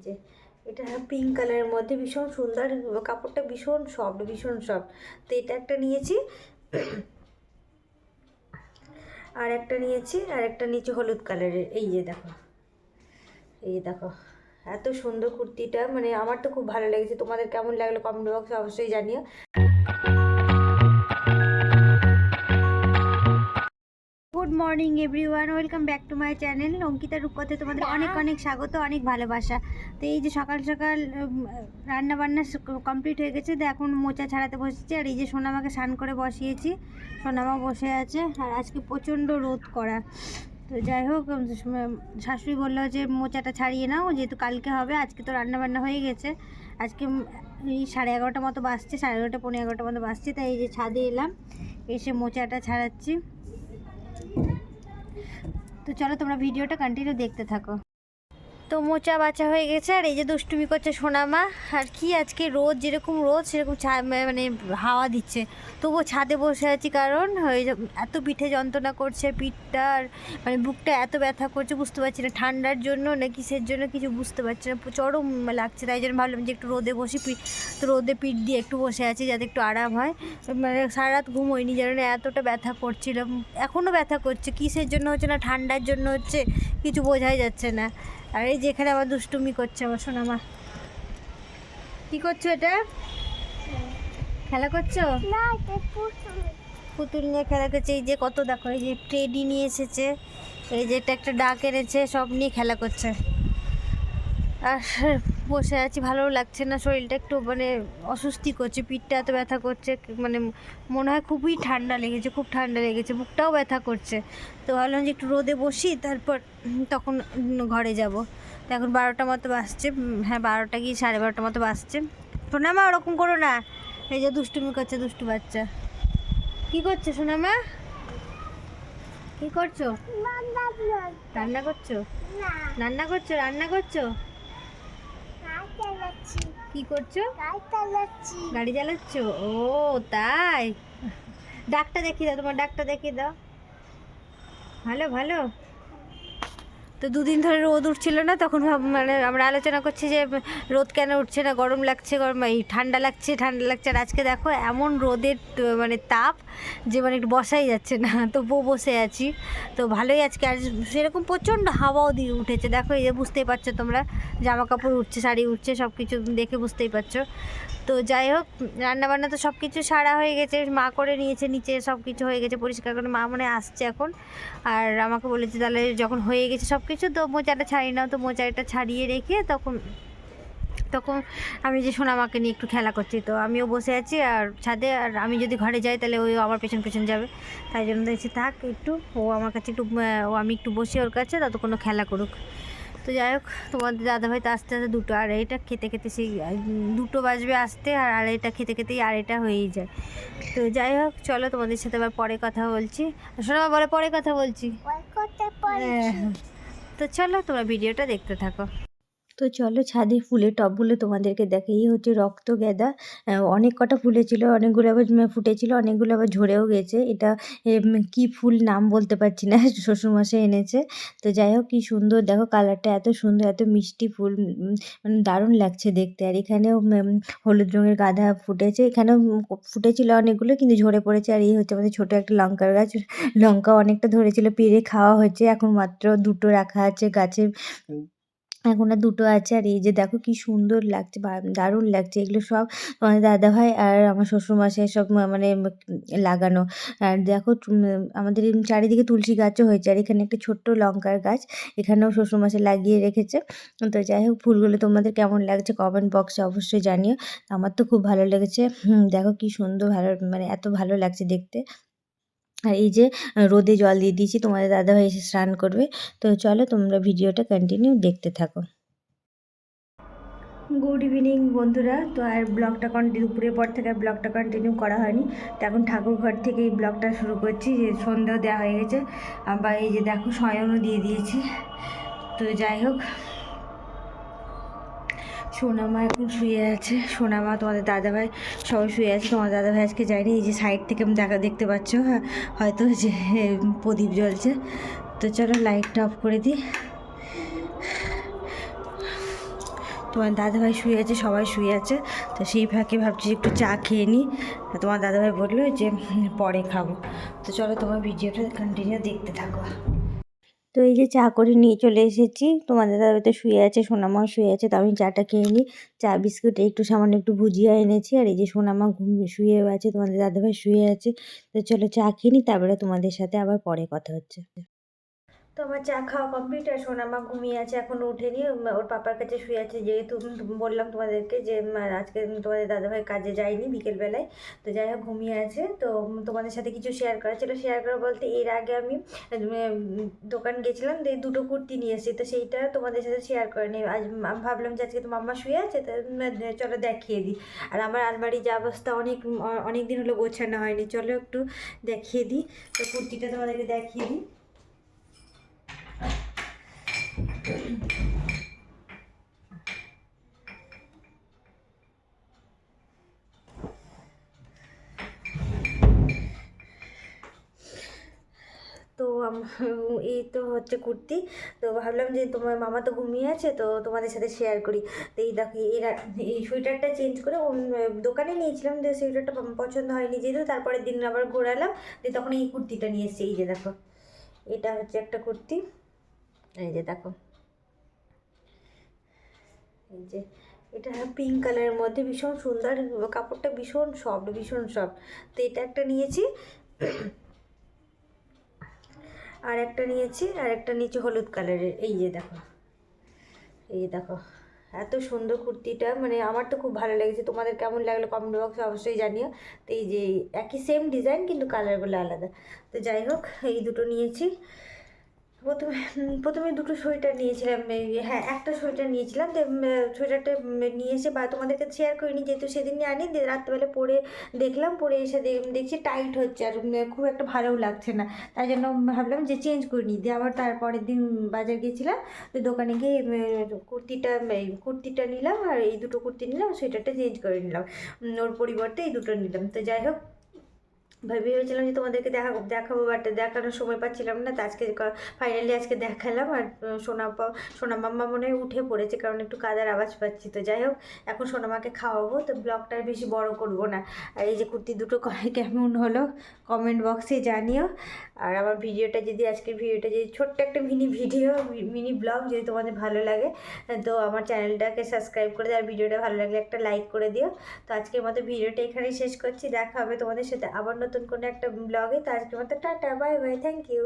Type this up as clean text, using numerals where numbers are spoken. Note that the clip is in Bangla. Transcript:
যে এটা পিঙ্ক কালারের মধ্যে ভীষণ সুন্দর, কাপড়টা ভীষণ সফট, তো এটা একটা নিয়েছি। আর একটা নিয়েছি, আর একটা নিচে হলুদ কালারের। এই যে দেখো, এত সুন্দর কুর্তিটা, মানে আমার তো খুব ভালো লেগেছে। তোমাদের কেমন লাগলো কমেন্ট বক্সে অবশ্যই জানিও। Good morning everyone, welcome back to my channel Ankita রূপপথে তোমাদের অনেক অনেক স্বাগত, অনেক ভালোবাসা। তো এই যে সকাল সকাল রান্না বান্না কমপ্লিট হয়ে গেছে, তো এখন মোচা ছাড়াতে বসেছি। আর এই যে সোনামাকে স্নান করে বসিয়েছি, সোনামা বসে আছে। আর আজকে প্রচণ্ড রোদ করা, তো যাই হোক শাশুড়ি বললো যে মোচাটা ছাড়িয়ে নাও, যেহেতু কালকে হবে। আজকে তো রান্না বান্না হয়ে গেছে, আজকে এই 11:30 মতো বাজছে, 11:30 পৌনে 11 মতো বাজছে। তাই এই যে ছাদে এলাম, এসে মোচাটা ছাড়াচ্ছি। তো চলো তোমরা ভিডিওটা কন্টিনিউ দেখতে থাকো। তো মোচা বাছা হয়ে গেছে, আর এই যে দুষ্টুমি করছে সোনামা। আর কি আজকে রোদ, যেরকম রোদ সেরকম মানে হাওয়া দিচ্ছে, তবুও ছাদে বসে আছি। কারণ ওই এত পিঠে যন্ত্রণা করছে, পিঠটা আর মানে বুকটা এত ব্যথা করছে, বুঝতে পারছি না ঠান্ডার জন্য না কিসের জন্য, কিছু বুঝতে পারছি না, চরম লাগছে। তাই জন্য ভাবলাম যে একটু রোদে বসি, তো রোদে পিঠ দিয়ে একটু বসে আছি যাতে একটু আরাম হয়। মানে সারা রাত ঘুম হয়নি, যেন এতটা ব্যথা করছিল, এখনও ব্যথা করছে। কিসের জন্য হচ্ছে, না ঠান্ডার জন্য হচ্ছে, কিছু বোঝাই যাচ্ছে না। আর এই যেখানে আবার দুষ্টুমি করছে আমার সোনামা। কি করছো এটা? খেলা করছো? পুতুল নিয়ে খেলা করছে। এই যে কত দেখো, এই যে টেডি নিয়ে এসেছে, এই যে এটা একটা ডাক এনেছে, সব নিয়ে খেলা করছে। আর বসে আছি, ভালোও লাগছে না, শরীরটা একটু মানে অস্বস্তি করছে, পিঠটা এত ব্যথা করছে, মানে মনে হয় খুবই ঠান্ডা লেগেছে, খুব ঠান্ডা লেগেছে, বুকটাও ব্যথা করছে। তো ভাবলাম যে একটু রোদে বসি, তারপর তখন ঘরে যাব। তো এখন 12টা মতো বাজছে, হ্যাঁ 12টা কি 12:30 মতো বাজছে। সোনামা ওরকম করো না, এই যে দুষ্টুমি করছে দুষ্টু বাচ্চা। কি করছে সোনামা? কি করছো? রান্না করছো? রান্না করছো? রান্না করছো? কি করছো? গাড়ি চালাচ্ছো? ও তাই, ডাকটা দেখিয়ে দাও, তোমার ডাকটা দেখিয়ে দাও। ভালো ভালো। তো দুদিন ধরে রোদ উঠছিল না, তখন মানে আমরা আলোচনা করছি যে রোদ কেন উঠছে না, গরম লাগছে, এই ঠান্ডা লাগছে। আর আজকে দেখো এমন রোদের মানে তাপ যে মানে একটু বসাই যাচ্ছে না, তো বসে আছি। তো ভালোই আজকে, আর সেরকম প্রচণ্ড হাওয়াও দিয়ে উঠেছে। দেখো এই যে বুঝতেই পারছো তোমরা, জামা কাপড় উঠছে, শাড়ি উঠছে, সব কিছু দেখে বুঝতেই পারছো। তো যাই হোক, রান্নাবান্না তো সব কিছু সারা হয়ে গেছে, মা করে নিয়েছে, নিচে সব কিছু হয়ে গেছে পরিষ্কার করে। মা মনে আসছে এখন, আর আমাকে বলেছে তাহলে যখন হয়ে গেছে সব কিছু, তো মোচাটা ছাড়িয়ে নাও। তো মোচাটা ছাড়িয়ে রেখে তখন আমি যে সোনামাকে নিয়ে একটু খেলা করছি, তো আমিও বসে আছি আর ছাদে। আর আমি যদি ঘরে যাই তাহলে ওই আমার পেছন পেছন যাবে, তাই জন্য দেখছি থাক একটু, ও আমার কাছে একটু, আমি একটু বসি ওর কাছে, ততক্ষণ খেলা করুক। তো যাই হোক, তোমাদের দাদাভাই তো আস্তে আস্তে 2টো, আর এইটা খেতে খেতে সেই 2টো বাজবে আসতে, আর আড়াইটা খেতে খেতেই আড়াইটা হয়েই যায়। তো যাই হোক, চলো তোমাদের সাথে আবার পরে কথা বলছি। শোনো, বলে পরে কথা বলছি। হ্যাঁ, তো চলো তোমরা ভিডিওটা দেখতে থাকো। তো চলো ছাদে ফুলের টবগুলো তোমাদেরকে দেখে। এই হচ্ছে রক্ত গেঁদা, অনেক কটা ফুলেছিল, অনেকগুলো আবার ফুটেছিল, অনেকগুলো আবার ঝরেও গেছে। এটা কি ফুল নাম বলতে পারছি না, শ্বশুরমশাই এনেছে। তো যাই হোক, কি সুন্দর দেখো, কালারটা এত সুন্দর, এত মিষ্টি ফুল, মানে দারুণ লাগছে দেখতে। আর এখানেও হলুদ রঙের গাঁদা ফুটেছে, এখানেও ফুটেছিল অনেকগুলো, কিন্তু ঝরে পড়েছে। আর এই হচ্ছে আমাদের ছোটো একটা লঙ্কার গাছ, লঙ্কা অনেকটা ধরেছিল, পেরে খাওয়া হয়েছে, এখন মাত্র 2টো রাখা আছে গাছে, এখন আর 2টো আছে। আর এই যে দেখো কি সুন্দর লাগছে, দারুণ লাগছে। এগুলো সব আমার দাদাভাই আর আমার শ্বশুরমশাই সব মানে লাগানো। আর দেখো আমাদের চারিদিকে তুলসী গাছও হয়েছে, আর এখানে একটা ছোট্ট লঙ্কার গাছ, এখানেও শ্বশুরমশাই লাগিয়ে রেখেছে। তো যাই হোক, ফুলগুলো তোমাদের কেমন লাগছে কমেন্ট বক্সে অবশ্যই জানিও। আমার তো খুব ভালো লেগেছে। দেখো কি সুন্দর, ভালো মানে এত ভালো লাগছে দেখতে। আর এই যে রোদে জল দিয়ে দিয়েছি, তোমাদের দাদাভাই এসে স্নান করবে। তো চলো তোমরা ভিডিওটা কন্টিনিউ দেখতে থাকো। গুড ইভিনিং বন্ধুরা। তো আর ব্লগটা দুপুরের পর থেকে আর ব্লগটা কন্টিনিউ করা হয়নি। তো এখন ঠাকুর ঘর থেকে এই ব্লগটা শুরু করছি, যে সন্ধ্যাও দেওয়া হয়ে গেছে, আবার এই যে দেখো শয়নও দিয়ে দিয়েছি। তো যাই হোক, সোনামা এখন শুয়ে আছে, সোনামা তোমাদের দাদাভাই সবাই শুয়ে আছে। তোমার দাদাভাই আজকে যায়নি, এই যে সাইড থেকে আমি দেখতে পাচ্ছ, হয়তো যে প্রদীপ জ্বলছে। তো চলো লাইটটা অফ করে দিই। তোমার দাদাভাই শুয়ে আছে, সবাই শুয়ে আছে। তো সেই ফাঁকে ভাবছি একটু চা খেয়ে নিই। তোমার দাদাভাই বললো যে পরে খাবো। তো চলো তোমার ভিডিওটা কন্টিনিউ দেখতে থাকো। তো এই যে চা করে নিয়ে চলে এসেছি, তোমাদের দাদাভাই শুয়ে আছে, সোনামা শুয়ে আছে। তো আমি চাটা খেয়ে নিই। চা বিস্কুট একটু সামান্য একটু ভুজিয়া এনেছি। আর এই যে সোনামা শুয়েও আছে, তোমাদের দাদাভাই শুয়ে আছে। তো চলো চা খেয়ে নিই, তারপরে তোমাদের সাথে আবার পরে কথা হচ্ছে। তো আমার চা খাওয়া কমপ্লিট। আর সোনামা ঘুমিয়ে আছে, এখনও ওঠেনি, ওর পাপার কাছে শুয়ে আছে। যেহেতু বললাম তোমাদেরকে যে আজকে তোমাদের দাদাভাই কাজে যায়নি বিকেলবেলায়, তো যাই হোক ঘুমিয়ে আছে। তো তোমাদের সাথে কিছু শেয়ার করা ছিল। শেয়ার করা বলতে এর আগে আমি দোকান গেছিলাম, দিয়ে দুটো কুর্তি নিয়ে এসেছি। তো সেইটা তোমাদের সাথে শেয়ার করে নিই। আজ আমি ভাবলাম যে আজকে তো মাম্মা শুয়ে আছে, তো চলো দেখিয়ে দিই। আর আমার আলমারি যে অবস্থা, অনেক দিন হলো গোছানো হয়নি, চলো একটু দেখিয়ে দিই। তো কুর্তিটা তোমাদেরকে দেখিয়ে দিই। তো এই তো হচ্ছে কুর্তি। তো ভাবলাম যে তোমার মামা তো ঘুমিয়ে আছে, তো তোমাদের সাথে শেয়ার করি। তো এই দেখো এই সোয়েটারটা চেঞ্জ করে দোকানে নিয়েছিলাম, যে সোয়েটারটা পছন্দ হয়নি যেহেতু, তারপরের দিন আবার ঘোরালাম, দিয়ে তখন এই কুর্তিটা নিয়ে এসেছি। এই যে দেখো, এটা হচ্ছে একটা কুর্তি। এই যে দেখো, এই যে এটা পিঙ্ক কালারের মধ্যে ভীষণ সুন্দর, কাপড়টা ভীষণ সফট। তো এটা একটা নিয়েছি, আর একটা নিয়েছি হলুদ কালারের। এই যে দেখো, এত সুন্দর কুর্তিটা, মানে আমার তো খুব ভালো লেগেছে। তোমাদের কেমন লাগলো কমেন্ট বক্সে অবশ্যই জানিও। তো এই যে একই সেম ডিজাইন, কিন্তু কালারগুলো আলাদা। তো যাই হোক, এই দুটো নিয়েছি। প্রথমে দুটো সোয়েটার নিয়েছিলাম। হ্যাঁ, একটা সোয়েটার নিয়েছিলাম। তো সোয়েটারটা নিয়ে এসে বা তোমাদেরকে শেয়ার করিনি, যেহেতু সেদিন আনি, রাত্রেবেলা পরে দেখলাম, পরে এসে দেখছি টাইট হচ্ছে, আর খুব একটা ভালোও লাগছে না। তাই জন্য ভাবলাম যে চেঞ্জ করে নিই। দিয়ে আবার তারপরের দিন বাজার গিয়েছিলাম, তো দোকানে গিয়ে কুর্তিটা নিলাম, আর এই দুটো কুর্তি নিলাম, সোয়েটারটা চেঞ্জ করে নিলাম। ওর পরিবর্তে এই দুটো নিলাম। তো যাই হোক, ভেবেছিলাম যে তোমাদেরকে দেখাবো, বাট দেখানোর সময় পাচ্ছিলাম না। তো ফাইনালি আজকে দেখালাম। আর সোনা মাম্মা মনে হয় উঠে পড়েছে, কারণ একটু কাদার আওয়াজ পাচ্ছি। তো যাই হোক, এখন সোনামাকে খাওয়াবো, তো ব্লগটা বেশি বড় করব না। আর এই যে কুর্তি দুটো কেমন হলো কমেন্ট বক্সে জানিও। আর আমার আজকের ভিডিওটা যদি ছোট্ট একটা মিনি ব্লগ যদি তোমাদের ভালো লাগে, তো আমার চ্যানেলটাকে সাবস্ক্রাইব করে দিও। আর ভিডিওটা ভালো লাগলে একটা লাইক করে দিও। তো আজকের মতো ভিডিওটা এখানেই শেষ করছি। দেখা হবে তোমাদের সাথে আবার নতুন কোনো একটা ব্লগে। তো আজকের মতো tata, bye bye, thank you.